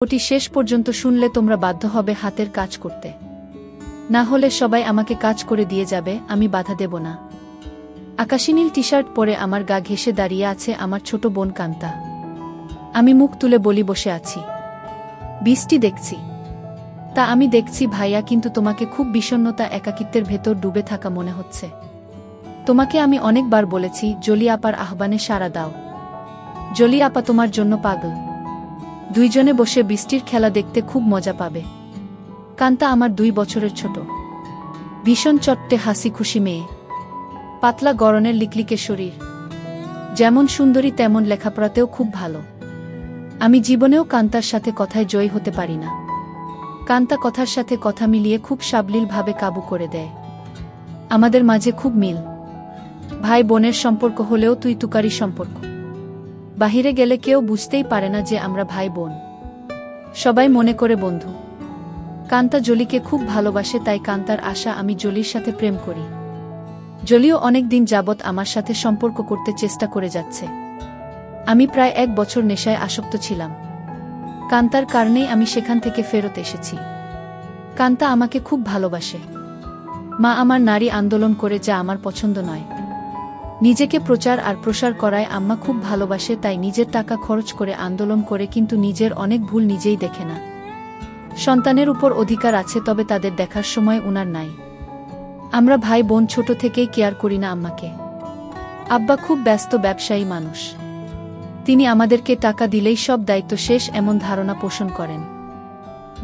ওটি শেষ পর্যন্ত শুনলে তোমরা বাধ্য হবে হাতের কাজ করতে। না হলে সবাই আমাকে কাজ করে দিয়ে যাবে, আমি বাধা দেব না। আকাশীনীল টি-শার্ট পরে আমার গা ঘেঁষে দাঁড়িয়ে আছে আমার ছোট বোন কান্তা। আমি মুখ তুলে বলি বসে আছি, বৃষ্টি দেখছি। তা আমি দেখছি ভাইয়া, কিন্তু তোমাকে খুব বিষণ্ণতা একাকিত্বের ভেতর ডুবে থাকা মনে হচ্ছে। তোমাকে আমি অনেকবার বলেছি জলি আপার আহ্বানে সাড়া দাও। জলি আপা তোমার জন্য পাগল। দুইজনে বসে বৃষ্টির খেলা দেখতে খুব মজা পাবে। কান্তা আমার 2 বছরের ছোট, ভীষণ চট্টে হাসি খুশি মেয়ে, পাতলা গড়নের লিকলিকে শরীর, যেমন সুন্দরী তেমন লেখাপড়াতেও খুব ভালো। আমি জীবনেও কান্তার সাথে কথায় জয়ী হতে পারি না। কান্তা কথার সাথে কথা মিলিয়ে খুব সাবলীলভাবে কাবু করে দেয়। আমাদের মাঝে খুব মিল, ভাই বোনের সম্পর্ক হলেও তুই তুকারি সম্পর্ক। বাহিরে গেলে কেউ বুঝতেই পারে না যে আমরা ভাই বোন, সবাই মনে করে বন্ধু। কান্তা জলিকে খুব ভালোবাসে, তাই কান্তার আশা আমি জলির সাথে প্রেম করি। জলিও অনেক দিন যাবৎ আমার সাথে সম্পর্ক করতে চেষ্টা করে যাচ্ছে। আমি প্রায় 1 বছর নেশায় আসক্ত ছিলাম। কান্তার কারণেই আমি সেখান থেকে ফেরত এসেছি। কান্তা আমাকে খুব ভালোবাসে। মা আমার নারী আন্দোলন করে, যা আমার পছন্দ নয়। নিজেকে প্রচার আর প্রসার করায় আম্মা খুব ভালোবাসে, তাই নিজের টাকা খরচ করে আন্দোলন করে, কিন্তু নিজের অনেক ভুল নিজেই দেখে না। সন্তানের উপর অধিকার আছে, তবে তাদের দেখার সময় উনার নাই। আমরা ভাই বোন ছোট থেকেই কেয়ার করি না আম্মাকে। আব্বা খুব ব্যস্ত ব্যবসায়ী মানুষ, তিনি আমাদেরকে টাকা দিলেই সব দায়িত্ব শেষ এমন ধারণা পোষণ করেন।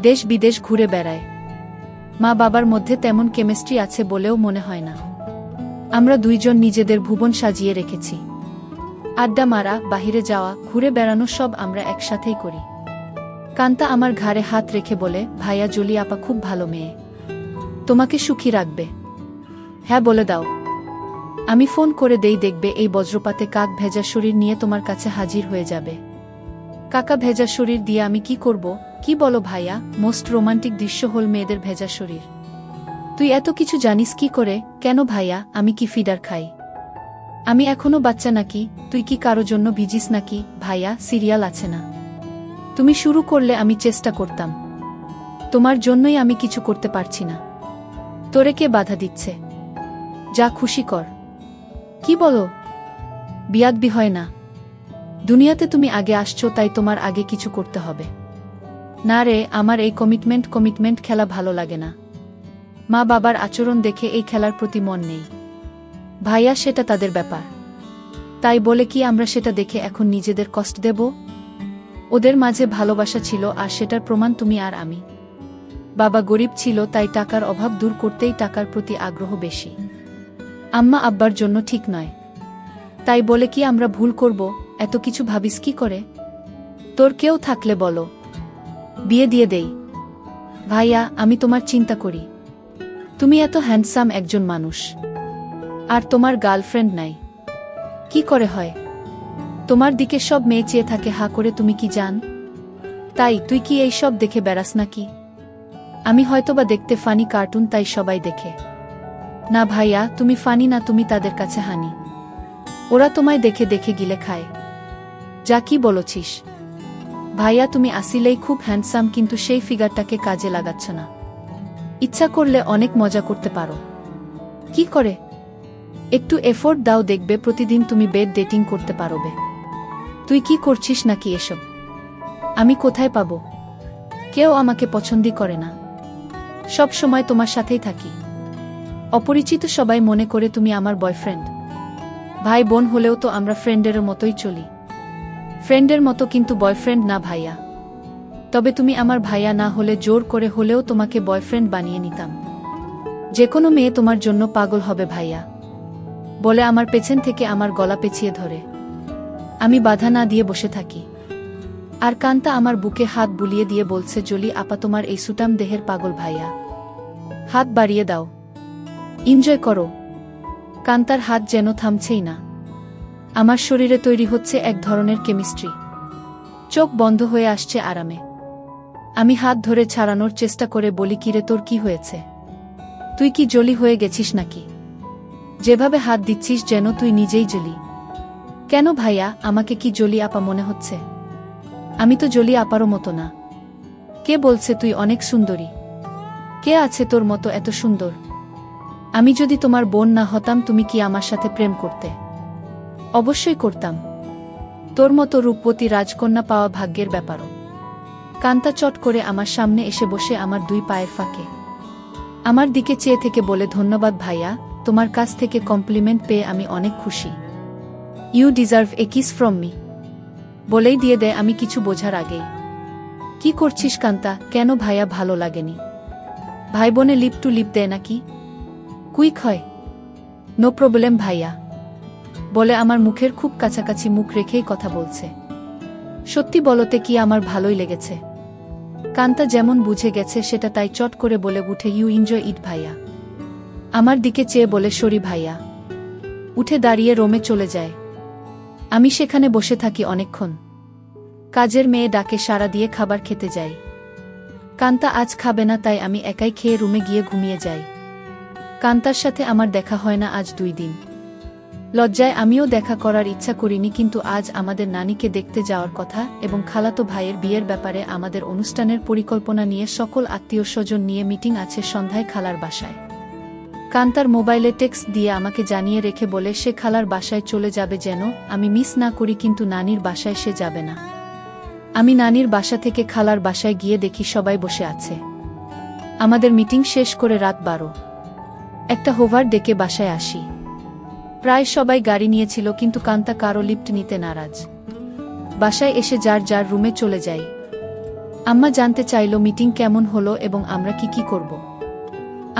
দেশ বিদেশ ঘুরে বেড়ায়। মা বাবার মধ্যে তেমন কেমিস্ট্রি আছে বলেও মনে হয় না। আমরা দুইজন নিজেদের ভুবন সাজিয়ে রেখেছি। আড্ডা মারা, বাহিরে যাওয়া, ঘুরে বেড়ানো সব আমরা একসাথেই করি। কান্তা আমার ঘাড়ে হাত রেখে বলে, ভাইয়া জলি আপা খুব ভালো মেয়ে, তোমাকে সুখী রাখবে। হ্যাঁ বলে দাও। আমি ফোন করে দেই, দেখবে এই বজ্রপাতে কাক ভেজা শরীর নিয়ে তোমার কাছে হাজির হয়ে যাবে। কাকা ভেজা শরীর দিয়ে আমি কি করব? কি বলো ভাইয়া? মোস্ট রোমান্টিক দৃশ্য হল মেয়েদের ভেজা শরীর। তুই এত কিছু জানিস কি করে? কেন ভাইয়া, আমি কি ফিডার খাই? আমি এখনো বাচ্চা নাকি? তুই কি কারো জন্য ভিজিস নাকি? ভাইয়া, সিরিয়াল আছে না, তুমি শুরু করলে আমি চেষ্টা করতাম। তোমার জন্যই আমি কিছু করতে পারছি না। তোরে কে বাধা দিচ্ছে? যা খুশি কর। কি বলো? বিয়াদবি হয় না। দুনিয়াতে তুমি আগে আসছো, তাই তোমার আগে কিছু করতে হবে। না রে, আমার এই কমিটমেন্ট খেলা ভালো লাগে না। মা বাবার আচরণ দেখে এই খেলার প্রতি মন নেই। ভাইয়া, সেটা তাদের ব্যাপার। তাই বলে কি আমরা সেটা দেখে এখন নিজেদের কষ্ট দেব? ওদের মাঝে ভালোবাসা ছিল, আর সেটার প্রমাণ তুমি আর আমি। বাবা গরিব ছিল, তাই টাকার অভাব দূর করতেই টাকার প্রতি আগ্রহ বেশি। আম্মা আব্বার জন্য ঠিক নয়, তাই বলে কি আমরা ভুল করব? এত কিছু ভাবিস কি করে? তোর কেউ থাকলে বলো, বিয়ে দিয়ে দেই। ভাইয়া, আমি তোমার চিন্তা করি। তুমি এত হ্যান্ডসাম একজন মানুষ, আর তোমার গার্লফ্রেন্ড নাই। কি করে হয়? তোমার দিকে সব মেয়ে চেয়ে থাকে হা করে, তুমি কি জান? তাই তুই কি এই সব দেখে বেড়াস নাকি? আমি হয়তোবা দেখতে ফানি কার্টুন, তাই সবাই দেখে। না ভাইয়া, তুমি ফানি না, তুমি তাদের কাছে হানি। ওরা তোমায় দেখে দেখে গিলে খায়। যা কি বলছিস? ভাইয়া, তুমি আসিলেই খুব হ্যান্ডসাম, কিন্তু সেই ফিগারটাকে কাজে লাগাচ্ছ না। ইচ্ছা করলে অনেক মজা করতে পারো। কি করে? একটু এফোর্ট দাও, দেখবে প্রতিদিন তুমি বেড ডেটিং করতে পারবে। তুই কি করছিস নাকি এসব? আমি কোথায় পাবো? কেউ আমাকে পছন্দই করে না। সব সময় তোমার সাথেই থাকি। অপরিচিত সবাই মনে করে তুমি আমার বয়ফ্রেন্ড। ভাই বোন হলেও তো আমরা ফ্রেন্ডের মতোই চলি। ফ্রেন্ডের মতো, কিন্তু বয়ফ্রেন্ড না ভাইয়া। তবে তুমি আমার ভাইয়া না হলে জোর করে হলেও তোমাকে বয়ফ্রেন্ড বানিয়ে নিতাম। যে কোনো মেয়ে তোমার জন্য পাগল হবে ভাইয়া, বলে আমার পেছন থেকে আমার গলা পেঁচিয়ে ধরে। আমি বাধা না দিয়ে বসে থাকি। আর কান্তা আমার বুকে হাত বুলিয়ে দিয়ে বলছে, জলি আপা তোমার এই সুটাম দেহের পাগল ভাইয়া। হাত বাড়িয়ে দাও, এনজয় করো। কান্তার হাত যেন থামছেই না। আমার শরীরে তৈরি হচ্ছে এক ধরনের কেমিস্ট্রি। চোখ বন্ধ হয়ে আসছে আরামে। আমি হাত ধরে ছাড়ানোর চেষ্টা করে বলি, কিরে তোর কি হয়েছে? তুই কি জলি হয়ে গেছিস নাকি? যেভাবে হাত দিচ্ছিস যেন তুই নিজেই জলি। কেন ভাইয়া, আমাকে কি জলি আপা মনে হচ্ছে? আমি তো জলি আপারও মতো না। কে বলছে তুই অনেক সুন্দরী? কে আছে তোর মতো এত সুন্দর? আমি যদি তোমার বোন না হতাম তুমি কি আমার সাথে প্রেম করতে? অবশ্যই করতাম। তোর মতো রূপবতী রাজকন্যা পাওয়া ভাগ্যের ব্যাপারও। কান্তা চট করে আমার সামনে এসে বসে আমার দুই পায়ের ফাঁকে আমার দিকে চেয়ে থেকে বলে, ধন্যবাদ ভাইয়া, তোমার কাছ থেকে কমপ্লিমেন্ট পেয়ে আমি অনেক খুশি। You deserve a kiss from me. বলেই দিয়ে দেয় আমি কিছু বোঝার আগেই। কি করছিস কান্তা? কেন ভাইয়া ভালো লাগেনি? ভাই বোনে লিপ টু লিপ দেয় নাকি? কুইক হয়। নো প্রবলেম ভাইয়া। বলে আমার মুখের খুব কাছাকাছি মুখ রেখেই কথা বলছে। সত্যি বলতে কি আমার ভালোই লেগেছে। কান্তা যেমন বুঝে গেছে সেটা তাই চট করে বলে উঠে, ইউ এনজয় ইট ভাইয়া। আমার দিকে চেয়ে বলে, সরি ভাইয়া। উঠে দাঁড়িয়ে রোমে চলে যায়। আমি সেখানে বসে থাকি অনেকক্ষণ। কাজের মেয়ে ডাকে সাড়া দিয়ে খাবার খেতে যাই। কান্তা আজ খাবে না, তাই আমি একাই খেয়ে রুমে গিয়ে ঘুমিয়ে যাই। কান্তার সাথে আমার দেখা হয় না আজ 2 দিন। লজ্জায় আমিও দেখা করার ইচ্ছা করিনি, কিন্তু আজ আমাদের নানিকে দেখতে যাওয়ার কথা এবং খালাতো ভাইয়ের বিয়ের ব্যাপারে আমাদের অনুষ্ঠানের পরিকল্পনা নিয়ে সকল আত্মীয়স্বজন নিয়ে মিটিং আছে সন্ধ্যায় খালার বাসায়। কান্তার মোবাইলে টেক্সট দিয়ে আমাকে জানিয়ে রেখে বলে সে খালার বাসায় চলে যাবে, যেন আমি মিস না করি, কিন্তু নানির বাসায় সে যাবে না। আমি নানির বাসা থেকে খালার বাসায় গিয়ে দেখি সবাই বসে আছে। আমাদের মিটিং শেষ করে রাত 12। একটা হোভার ডেকে বাসায় আসি। প্রায় সবাই গাড়ি নিয়েছিল, কিন্তু কান্তা কারো লিফট নিতে নারাজ। বাসায় এসে যার যার রুমে চলে যাই। আম্মা জানতে চাইল মিটিং কেমন হলো এবং আমরা কি করব।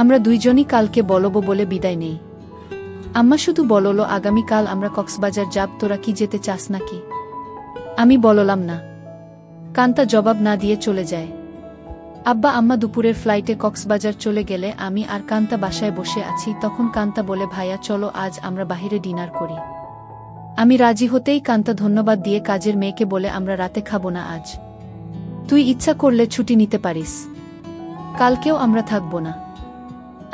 আমরা দুইজনই কালকে বলবো বলে বিদায় নেই। আম্মা শুধু বলল, আগামীকাল আমরা কক্সবাজার যাব, তোরা কি যেতে চাস নাকি? আমি বললাম না। কান্তা জবাব না দিয়ে চলে যায়। আব্বা আম্মা দুপুরের ফ্লাইটে কক্সবাজার চলে গেলে আমি আর কান্তা বাসায় বসে আছি। তখন কান্তা বলে, ভাইয়া চলো আজ আমরা বাহিরে ডিনার করি। আমি রাজি হতেই কান্তা ধন্যবাদ দিয়ে কাজের মেয়েকে বলে, আমরা রাতে খাবো না আজ। তুই ইচ্ছা করলে ছুটি নিতে পারিস। কালকেও আমরা থাকবো না।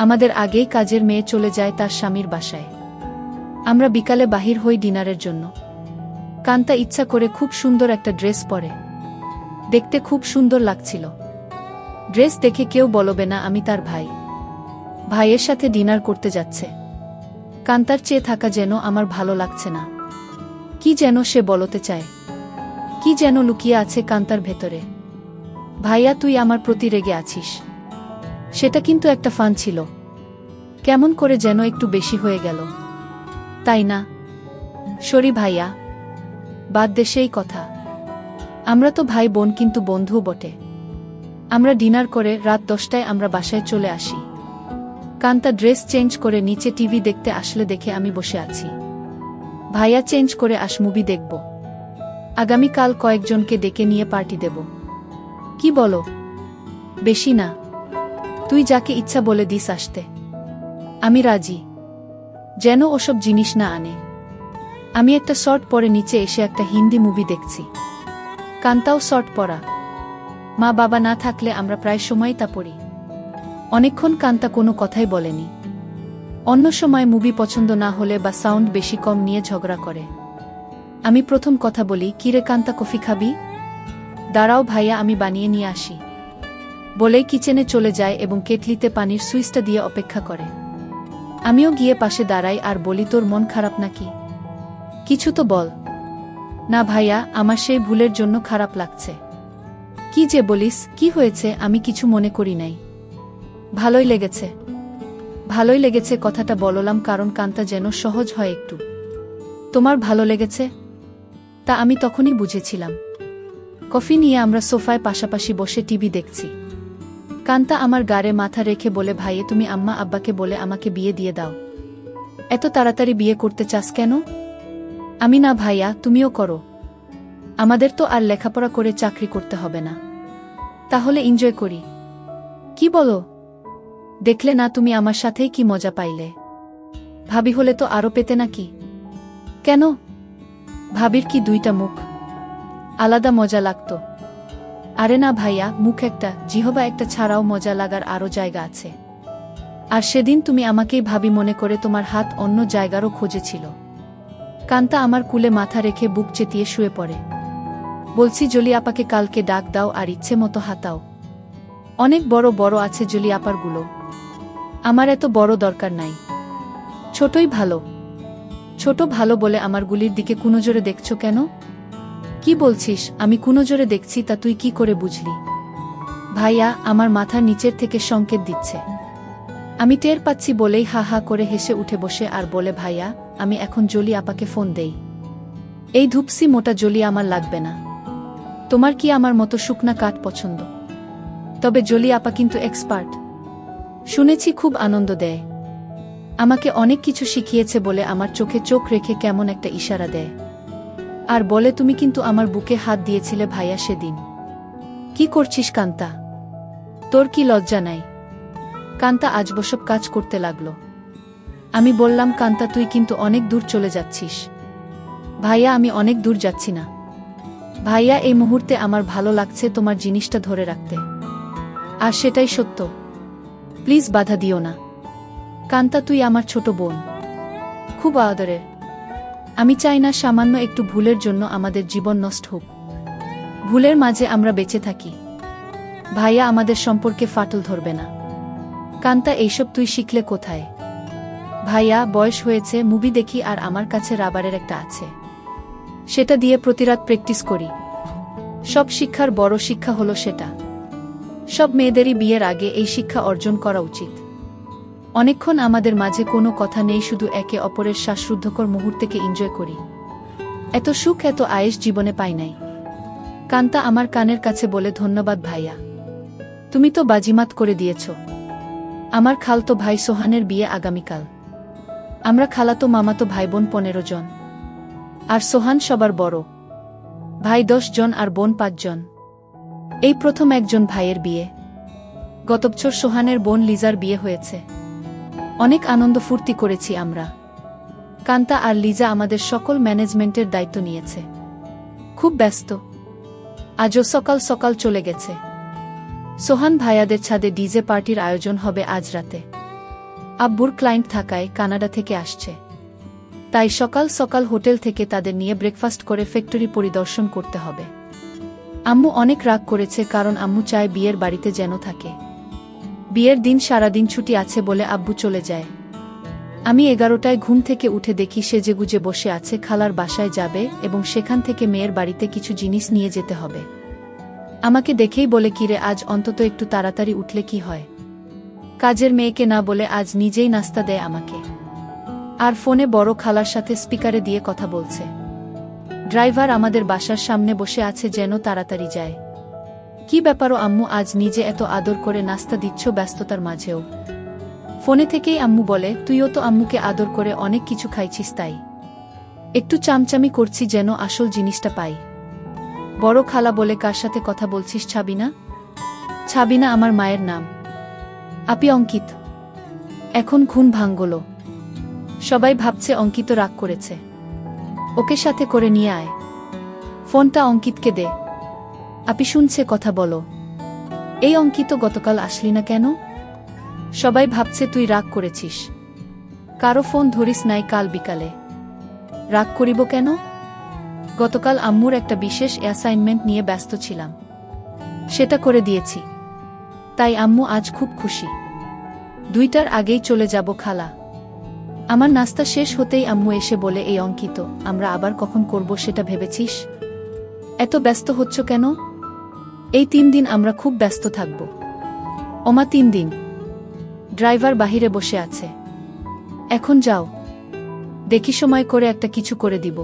আমাদের আগেই কাজের মেয়ে চলে যায় তার স্বামীর বাসায়। আমরা বিকালে বাহির হই ডিনারের জন্য। কান্তা ইচ্ছা করে খুব সুন্দর একটা ড্রেস পরে। দেখতে খুব সুন্দর লাগছিল। ড্রেস দেখে কেউ বলবে না আমি তার ভাই। ভাইয়ের সাথে ডিনার করতে যাচ্ছে। কান্তার চেয়ে থাকা যেন আমার ভালো লাগছে না। কি যেন সে বলতে চায়, কি যেন লুকিয়ে আছে কান্তার ভেতরে। ভাইয়া তুই আমার প্রতি রেগে আছিস? সেটা কিন্তু একটা ফান ছিল। কেমন করে যেন একটু বেশি হয়ে গেল, তাই না? সরি ভাইয়া, বাদ দে সেই কথা। আমরা তো ভাই বোন, কিন্তু বন্ধুও বটে। আমরা ডিনার করে রাত 10টায় আমরা বাসায় চলে আসি। কান্তা ড্রেস চেঞ্জ করে নিচে টিভি দেখতে আসলে দেখে আমি বসে আছি। ভাইয়া চেঞ্জ করে মুভি দেখব। আগামীকাল কয়েকজনকে ডেকে নিয়ে পার্টি দেব। কি বলো? বেশি না, তুই যাকে ইচ্ছা বলে দিস আসতে। আমি রাজি। যেন ওসব জিনিস না আনে। আমি একটা শর্ট পরে নিচে এসে একটা হিন্দি মুভি দেখছি। কান্তাও শর্ট পরা। মা বাবা না থাকলে আমরা প্রায় সময় তা পড়ি। অনেকক্ষণ কান্তা কোনো কথাই বলেনি। অন্য সময় মুভি পছন্দ না হলে বা সাউন্ড বেশি কম নিয়ে ঝগড়া করে। আমি প্রথম কথা বলি, কিরে কান্তা কফি খাবি? দাঁড়াও ভাইয়া, আমি বানিয়ে নিয়ে আসি। বলেই কিচেনে চলে যায় এবং কেটলিতে পানির সুইচটা দিয়ে অপেক্ষা করে। আমিও গিয়ে পাশে দাঁড়াই আর বলি, তোর মন খারাপ নাকি? কিছু তো বল। না ভাইয়া, আমার সেই ভুলের জন্য খারাপ লাগছে। কি যে বলিস, কি হয়েছে? আমি কিছু মনে করি নাই। ভালোই লেগেছে। ভালোই লেগেছে কথাটা বললাম কারণ কান্তা যেন সহজ হয় একটু। তোমার ভালো লেগেছে? তা আমি তখনই বুঝেছিলাম। কফি নিয়ে আমরা সোফায় পাশাপাশি বসে টিভি দেখছি। কান্তা আমার গাড়ে মাথা রেখে বলে, ভাইয়ে তুমি আম্মা আব্বাকে বলে আমাকে বিয়ে দিয়ে দাও। এত তাড়াতাড়ি বিয়ে করতে চাস কেন? আমি না ভাইয়া, তুমিও করো। আমাদের তো আর লেখাপড়া করে চাকরি করতে হবে না। তাহলে এনজয় করি। কি বলো? দেখলে না তুমি আমার সাথেই কি মজা পাইলে। ভাবি হলে তো আরো পেতে নাকি? কেন? ভাবির কি 2টা মুখ? আলাদা মজা লাগতো। আরে না ভাইয়া, মুখ একটা, জিহবা একটা ছাড়াও মজা লাগার আরো জায়গা আছে। আর সেদিন তুমি আমাকেই ভাবি মনে করে তোমার হাত অন্য জায়গারও খোঁজেছিল। কান্তা আমার কুলে মাথা রেখে বুক চেতিয়ে শুয়ে পড়ে। বলছি জলি আপাকে কালকে ডাক দাও আর ইচ্ছে মতো হাতাও। অনেক বড় বড় আছে জলি আপারগুলো। আমার এত বড় দরকার নাই, ছোটই ভালো। ছোট ভালো বলে আমার গুলির দিকে কুনজরে দেখছো কেন? কি বলছিস? আমি কুনজরে দেখছি তা তুই কি করে বুঝলি? ভাইয়া আমার মাথার নিচের থেকে সংকেত দিচ্ছে। আমি টের পাচ্ছি বলেই হা হা করে হেসে উঠে বসে আর বলে, ভাইয়া আমি এখন জলি আপাকে ফোন দেই। এই ধূপসি মোটা জলি আমার লাগবে না। তোমার কি আমার মতো শুকনা কাঠ পছন্দ? তবে জলি আপা কিন্তু এক্সপার্ট, শুনেছি খুব আনন্দ দেয়। আমাকে অনেক কিছু শিখিয়েছে বলে আমার চোখে চোখ রেখে কেমন একটা ইশারা দেয় আর বলে, তুমি কিন্তু আমার বুকে হাত দিয়েছিলে ভাইয়া সেদিন। কি করছিস কান্তা? তোর কি লজ্জা নাই? কান্তা আজবসব কাজ করতে লাগলো। আমি বললাম, কান্তা তুই কিন্তু অনেক দূর চলে যাচ্ছিস। ভাইয়া আমি অনেক দূর যাচ্ছি না ভাইয়া, এই মুহূর্তে আমার ভালো লাগছে তোমার জিনিসটা ধরে রাখতে, আর সেটাই সত্য। প্লিজ বাধা দিও না। কান্তা তুই আমার ছোট বোন, খুব আদরের। আমি চাই না সামান্য একটু ভুলের জন্য আমাদের জীবন নষ্ট হোক। ভুলের মাঝে আমরা বেঁচে থাকি। ভাইয়া আমাদের সম্পর্কে ফাটল ধরবে না। কান্তা এইসব তুই শিখলে কোথায়? ভাইয়া বয়স হয়েছে, মুভি দেখি আর আমার কাছে রাবারের একটা আছে, সেটা দিয়ে প্রতিরাত প্র্যাকটিস করি। সব শিক্ষার বড় শিক্ষা হলো সেটা। সব মেয়েদেরই বিয়ের আগে এই শিক্ষা অর্জন করা উচিত। অনেকক্ষণ আমাদের মাঝে কোনো কথা নেই, শুধু একে অপরের শ্বাসরুদ্ধকর মুহূর্তকে এনজয় করি। এত সুখ এত আয়েশ জীবনে পাই নাই। কান্তা আমার কানের কাছে বলে, ধন্যবাদ ভাইয়া, তুমি তো বাজিমাত করে দিয়েছ। আমার খালতো ভাই সোহানের বিয়ে আগামীকাল। আমরা খালাতো মামাতো ভাই বোন 15 জন, আর সোহান সবার বড়। ভাই 10 জন আর বোন 5 জন। এই প্রথম একজন ভাইয়ের বিয়ে। গত বছর সোহানের বোন লিজার বিয়ে হয়েছে। অনেক আনন্দ ফুর্তি করেছি আমরা। কান্তা আর লিজা আমাদের সকল ম্যানেজমেন্টের দায়িত্ব নিয়েছে। খুব ব্যস্ত। আজও সকাল সকাল চলে গেছে। সোহান ভাইয়াদের ছাদে ডিজে পার্টির আয়োজন হবে আজ রাতে। আব্বুর ক্লায়েন্ট থাকায় কানাডা থেকে আসছে, তাই সকাল সকাল হোটেল থেকে তাদের নিয়ে ব্রেকফাস্ট করে ফ্যাক্টরি পরিদর্শন করতে হবে। আম্মু অনেক রাগ করেছে, কারণ আম্মু চায় বিয়ের বাড়িতে যেন থাকে। বিয়ের দিন সারাদিন ছুটি আছে বলে আব্বু চলে যায়। আমি 11টায় ঘুম থেকে উঠে দেখি সেজেগুজে বসে আছে, খালার বাসায় যাবে এবং সেখান থেকে মেয়ের বাড়িতে কিছু জিনিস নিয়ে যেতে হবে। আমাকে দেখেই বলে, কিরে আজ অন্তত একটু তাড়াতাড়ি উঠলে কি হয়? কাজের মেয়েকে না বলে আজ নিজেই নাস্তা দেয় আমাকে। আর ফোনে বড় খালার সাথে স্পিকারে দিয়ে কথা বলছে। ড্রাইভার আমাদের বাসার সামনে বসে আছে, যেন তাড়াতাড়ি যায়। কি ব্যাপারও আম্মু, আজ নিজে এত আদর করে নাস্তা দিচ্ছ ব্যস্ততার মাঝেও? ফোনে থেকেই আম্মু বলে, তুইও তো আম্মুকে আদর করে অনেক কিছু খাইছিস, তাই একটু চামচামি করছি যেন আসল জিনিসটা পাই। বড় খালা বলে, কার সাথে কথা বলছিস? ছাবিনা? ছাবিনা আমার মায়ের নাম। আপি অঙ্কিত। এখন ঘুম ভাঙল। সবাই ভাবছে অঙ্কিত রাগ করেছে। ওকে সাথে করে নিয়ে আয়। ফোনটা অঙ্কিতকে দে। আপি শুনছে, কথা বলো। এই অঙ্কিত, গতকাল আসলি না কেন? সবাই ভাবছে তুই রাগ করেছিস। কারো ফোন ধরিস নাই কাল বিকালে? রাগ করিব কেন? গতকাল আম্মুর একটা বিশেষ অ্যাসাইনমেন্ট নিয়ে ব্যস্ত ছিলাম, সেটা করে দিয়েছি, তাই আম্মু আজ খুব খুশি। 2টার আগেই চলে যাব খালা। আমার নাস্তা শেষ হতেই আম্মু এসে বলে, এই অঙ্কিত, আমরা আবার কখন করব সেটা ভেবেছিস? এত ব্যস্ত হচ্ছ কেন? এই 3 দিন আমরা খুব ব্যস্ত থাকব। ওমা 3 দিন? ড্রাইভার বাহিরে বসে আছে। এখন যাও, দেখি সময় করে একটা কিছু করে দিব।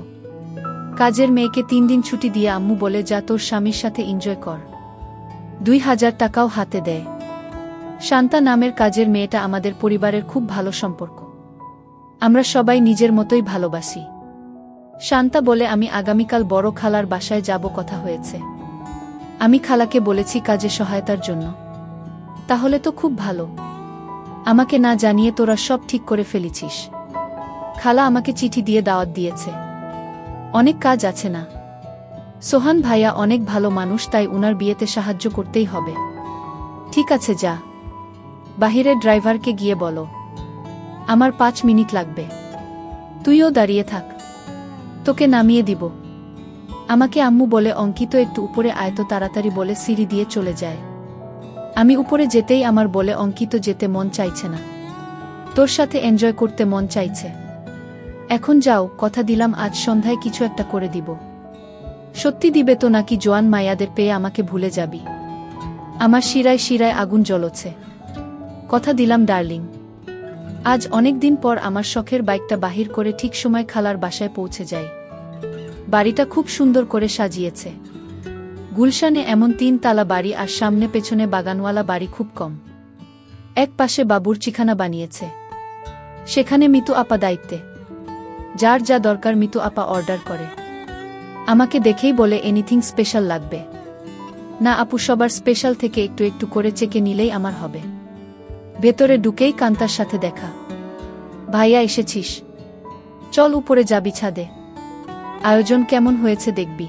কাজের মেয়েকে 3 দিন ছুটি দিয়ে আম্মু বলে, যা তোর স্বামীর সাথে এনজয় কর। 2000 টাকাও হাতে দেয়। শান্তা নামের কাজের মেয়েটা আমাদের পরিবারের খুব ভালো সম্পর্ক। আমরা সবাই নিজের মতোই ভালোবাসি। শান্তা বলে, আমি আগামীকাল বড় খালার বাসায় যাব, কথা হয়েছে। আমি খালাকে বলেছি কাজে সহায়তার জন্য। তাহলে তো খুব ভালো। আমাকে না জানিয়ে তোরা সব ঠিক করে ফেলেছিস। খালা আমাকে চিঠি দিয়ে দাওয়াত দিয়েছে। অনেক কাজ আছে না? সোহান ভাইয়া অনেক ভালো মানুষ, তাই উনার বিয়েতে সাহায্য করতেই হবে। ঠিক আছে, যা। বাহিরের ড্রাইভারকে গিয়ে বলো আমার 5 মিনিট লাগবে। তুইও দাঁড়িয়ে থাক, তোকে নামিয়ে দিব। আমাকে আম্মু বলে, অঙ্কিত একটু উপরে আয় তো তাড়াতাড়ি বলে সিঁড়ি দিয়ে চলে যায়। আমি উপরে যেতেই আমার বলে অঙ্কিত যেতে মন চাইছে না, তোর সাথে এনজয় করতে মন চাইছে। এখন যাও, কথা দিলাম আজ সন্ধ্যায় কিছু একটা করে দিব। সত্যি দিবে তো নাকি জোয়ান মায়াদের পেয়ে আমাকে ভুলে যাবি? আমার শিরায় শিরায় আগুন জ্বলছে। কথা দিলাম ডার্লিং। আজ অনেক দিন পর আমার শখের বাইকটা বাহির করে ঠিক সময় খালার বাসায় পৌঁছে যাই। বাড়িটা খুব সুন্দর করে সাজিয়েছে। গুলশানে এমন 3 তালা বাড়ি আর সামনে পেছনে বাগানওয়ালা বাড়ি খুব কম। এক পাশে বাবুর্চিখানা বানিয়েছে, সেখানে মিতু আপা দায়িত্বে। যার যা দরকার মিতু আপা অর্ডার করে। আমাকে দেখেই বলে এনিথিং স্পেশাল লাগবে? না আপু, সবার স্পেশাল থেকে একটু একটু করে চেকে নিলেই আমার হবে। ভেতরে ঢুকেই কান্তার সাথে দেখা। ভাইয়া এসেছিস? চল উপরে যাবি ছাদে, আয়োজন কেমন হয়েছে দেখবি।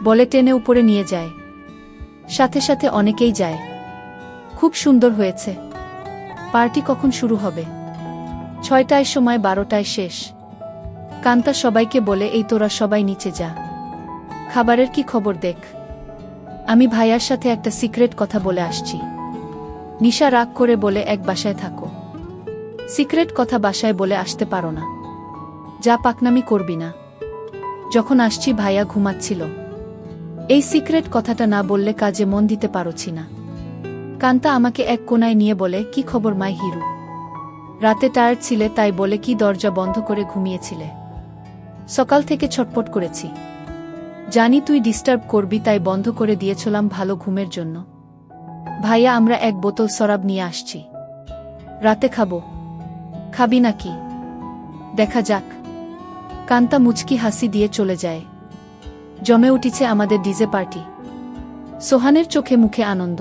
বলে টেনে উপরে নিয়ে যায়। সাথে সাথে অনেকেই যায়। খুব সুন্দর হয়েছে। পার্টি কখন শুরু হবে? 6টায় সময়, 12টায় শেষ। কান্তা সবাইকে বলে এই তোরা সবাই নিচে যা, খাবারের কি খবর দেখ। আমি ভাইয়ার সাথে একটা সিক্রেট কথা বলে আসছি। নিশা রাগ করে বলে এক বাসায় থাকো, সিক্রেট কথা বাসায় বলে আসতে পারো না। যা পাকনামি করবি না। যখন আসছি ভাইয়া ঘুমাচ্ছিল। এই সিক্রেট কথাটা না বললে কাজে মন দিতে পারছি না। কান্তা আমাকে এক কোনায় নিয়ে বলে কি খবর মাই হিরু? রাতে টায়ার্ড ছিলে তাই বলে কি দরজা বন্ধ করে ঘুমিয়েছিলে? সকাল থেকে ছটপট করেছি, জানি তুই ডিস্টার্ব করবি তাই বন্ধ করে দিয়েছিলাম ভালো ঘুমের জন্য। ভাইয়া আমরা এক বোতল শরাব নিয়ে আসছি, রাতে খাবো। খাবি নাকি? দেখা যাক। কান্তা মুচকি হাসি দিয়ে চলে যায়। জমে উঠেছে আমাদের ডিজে পার্টি। সোহানের চোখে মুখে আনন্দ।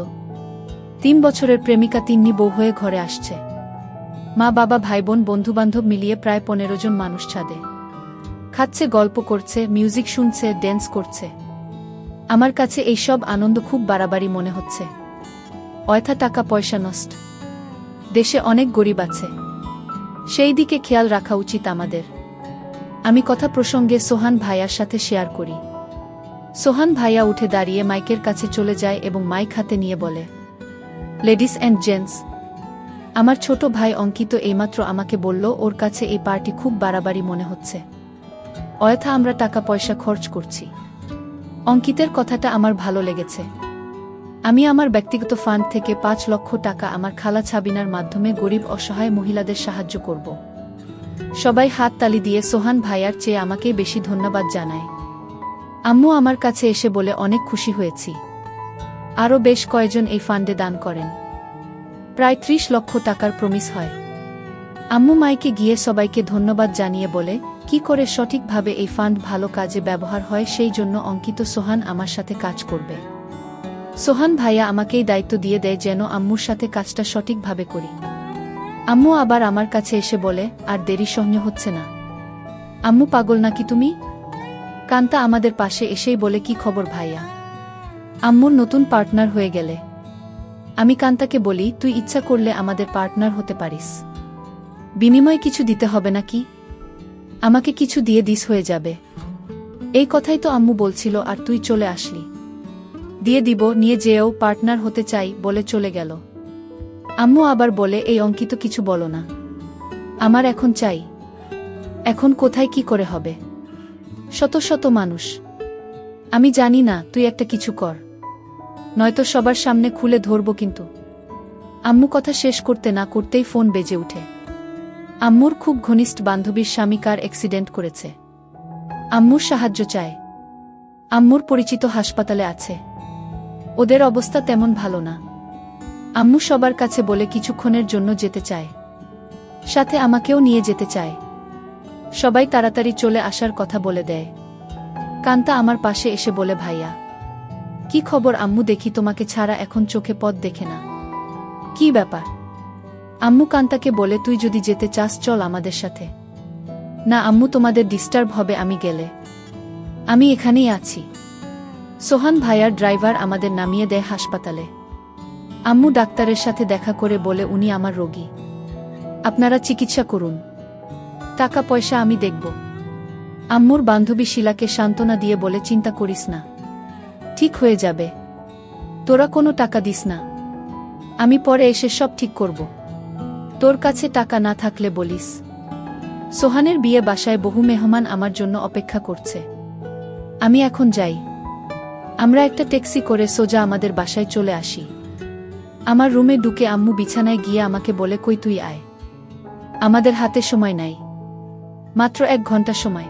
3 বছরের প্রেমিকা তিন্নি বউ হয়ে ঘরে আসছে। মা বাবা ভাইবোন বন্ধুবান্ধব মিলিয়ে প্রায় 15 জন মানুষ ছাদে খাচ্ছে, গল্প করছে, মিউজিক শুনছে, ড্যান্স করছে। আমার কাছে এই সব আনন্দ খুব বাড়াবাড়ি মনে হচ্ছে। অয়থা টাকা পয়সা নষ্ট। দেশে অনেক গরিব আছে, সেই দিকে খেয়াল রাখা উচিত আমাদের। আমি কথা প্রসঙ্গে সোহান ভাইয়ার সাথে শেয়ার করি। সোহান ভাইয়া উঠে দাঁড়িয়ে মাইকের কাছে চলে যায় এবং মাইক হাতে নিয়ে বলে, লেডিস অ্যান্ড জেন্টস, আমার ছোট ভাই অঙ্কিত এইমাত্র আমাকে বলল ওর কাছে এই পার্টি খুব বাড়াবাড়ি মনে হচ্ছে। অয়থা আমরা টাকা পয়সা খরচ করছি। অঙ্কিতের কথাটা আমার ভালো লেগেছে। আমি আমার ব্যক্তিগত ফান্ড থেকে 5 লক্ষ টাকা আমার খালা ছাবিনার মাধ্যমে গরিব অসহায় মহিলাদের সাহায্য করব। সবাই হাত তালি দিয়ে সোহান ভাইয়ার চেয়ে আমাকেই বেশি ধন্যবাদ জানায়। আম্মু আমার কাছে এসে বলে অনেক খুশি হয়েছি। আরও বেশ কয়েকজন এই ফান্ডে দান করেন। প্রায় 30 লক্ষ টাকার প্রমিস হয়। আম্মু মাইকে গিয়ে সবাইকে ধন্যবাদ জানিয়ে বলে কি করে সঠিকভাবে এই ফান্ড ভালো কাজে ব্যবহার হয়, সেই জন্য অঙ্কিত সোহান আমার সাথে কাজ করবে। সোহান ভাইয়া আমাকেই দায়িত্ব দিয়ে দেয় যেন আম্মুর সাথে কাজটা সঠিকভাবে করি। আম্মু আবার আমার কাছে এসে বলে আর দেরি সহ্য হচ্ছে না। আম্মু পাগল নাকি তুমি? কান্তা আমাদের পাশে এসেই বলে কি খবর ভাইয়া? আম্মুর নতুন পার্টনার হয়ে গেলে। আমি কান্তাকে বলি তুই ইচ্ছা করলে আমাদের পার্টনার হতে পারিস, বিনিময়ে কিছু দিতে হবে নাকি? আমাকে কিছু দিয়ে দিস হয়ে যাবে। এই কথাই তো আম্মু বলছিল আর তুই চলে আসলি। দিয়ে দিব, নিয়ে যেও, পার্টনার হতে চাই বলে চলে গেল। আম্মু আবার বলে এই অঙ্কিত কিছু বলো না, আমার এখন চাই। এখন কোথায় কি করে হবে? শত শত মানুষ। আমি জানি না, তুই একটা কিছু কর, নয়তো সবার সামনে খুলে ধরব কিন্তু। আম্মু কথা শেষ করতে না করতেই ফোন বেজে উঠে। আম্মুর খুব ঘনিষ্ঠ বান্ধবীর স্বামী কার অ্যাক্সিডেন্ট করেছে। আম্মুর সাহায্য চায়। আম্মুর পরিচিত হাসপাতালে আছে। ওদের অবস্থা তেমন ভালো না। আম্মু সবার কাছে বলে কিছুক্ষণের জন্য যেতে চায়, সাথে আমাকেও নিয়ে যেতে চায়। সবাই তাড়াতাড়ি চলে আসার কথা বলে দেয়। কান্তা আমার পাশে এসে বলে ভাইয়া কি খবর? আম্মু দেখি তোমাকে ছাড়া এখন চোখে পথ দেখে না। কি ব্যাপার? আম্মু কান্তাকে বলে তুই যদি যেতে চাস চল আমাদের সাথে। না আম্মু, তোমাদের ডিস্টার্ব হবে আমি গেলে। আমি এখানেই আছি। সোহান ভাইয়ার ড্রাইভার আমাদের নামিয়ে দেয় হাসপাতালে। আম্মু ডাক্তারের সাথে দেখা করে বলে উনি আমার রোগী, আপনারা চিকিৎসা করুন, টাকা পয়সা আমি দেখব। আম্মুর বান্ধবী শিলাকে সান্ত্বনা দিয়ে বলে চিন্তা করিস না, ঠিক হয়ে যাবে, তোরা কোনো টাকা দিস না। আমি পরে এসে সব ঠিক করব। তোর কাছে টাকা না থাকলে বলিস। সোহানের বিয়ে বাসায় বহু মেহমান আমার জন্য অপেক্ষা করছে। আমি এখন যাই। আমরা একটা ট্যাক্সি করে সোজা আমাদের বাসায় চলে আসি। আমার রুমে ঢুকে আম্মু বিছানায় গিয়ে আমাকে বলে, কই তুই আয়, আমাদের হাতে সময় নাই, মাত্র 1 ঘন্টা সময়।